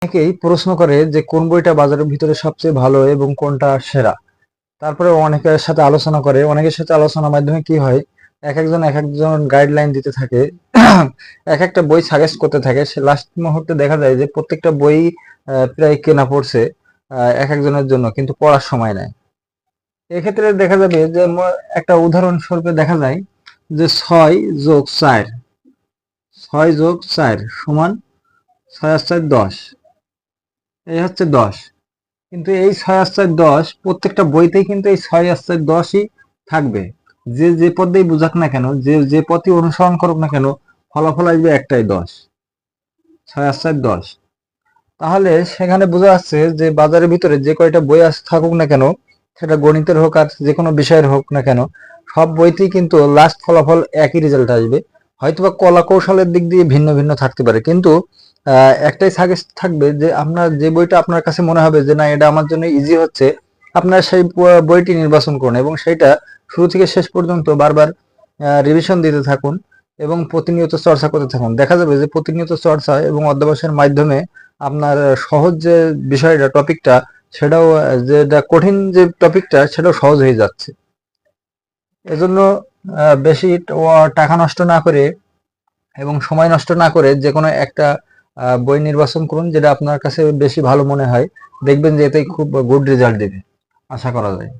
অনেকেই প্রশ্ন করে যে কোন বইটা বাজারের ভিতরে সবচেয়ে ভালো এবং কোনটা সেরা। তারপরে অনেকের সাথে আলোচনা করে, অনেকের সাথে আলোচনার মাধ্যমে কি হয়, এক একজন গাইডলাইন দিতে থাকে। এক একটা বই সাজেস্ট করতে থাকে, সে লাস্ট মুহূর্তে দেখা যায় যে প্রত্যেকটা বই প্রায় কেনা পড়ছে এক একজনের জন্য, কিন্তু পড়ার সময় নাই। এক্ষেত্রে দেখা যাবে যে একটা উদাহরণস্বরূপে দেখা যায় যে 6+4, 6+4 সমান 6 আর 4 10, এই হচ্ছে 10। কিন্তু এই 6 আর 4 10 প্রত্যেকটা বইতেই কিন্তু এই 6 আর 4 10ই থাকবে। যে যে পথেই বুঝাক না কেন, যে যে পথই অনুসরণ করুক না কেন, ফলাফল আসবে একটাই, 10। 6 আর 4 10। তাহলে সেখানে বোঝা যাচ্ছে যে বাজারের ভিতরে যে কয়টা বই থাকুক না কেন, সেটা গণিতের হোক আর যে কোনো বিষয়ের হোক না কেন, সব বইতেই কিন্তু লাস্ট ফলাফল একই রেজাল্ট আসবে। হয়তোবা কলা কৌশলের দিক দিয়ে ভিন্ন ভিন্ন থাকতে পারে, কিন্তু একটাই সাজেস্ট থাকবে যে আপনার যে বইটা আপনার কাছে মনে হবে যে না এটা আমার জন্য ইজি হচ্ছে, আপনার সেই বইটি নির্বাচন করুন এবং সেটা শুরু থেকে শেষ পর্যন্ত বারবার রিভিশন দিতে থাকুন এবং প্রতিনিয়ত চর্চা করতে থাকুন। দেখা যাবে যে প্রতিনিয়ত চর্চা এবং অধ্যবসায়ের মাধ্যমে আপনার সহজ যে বিষয়টা, টপিকটা, সেটাও যেটা কঠিন যে টপিকটা, সেটাও সহজ হয়ে যাচ্ছে। এজন্য বেশি টাকা নষ্ট না করে এবং সময় নষ্ট না করে যে কোনো একটা বই নির্বাচন করুন যেটা আপনার কাছে বেশি ভালো মনে হয়। দেখবেন যে এতে খুব গুড রেজাল্ট দেবে, আশা করা যায়।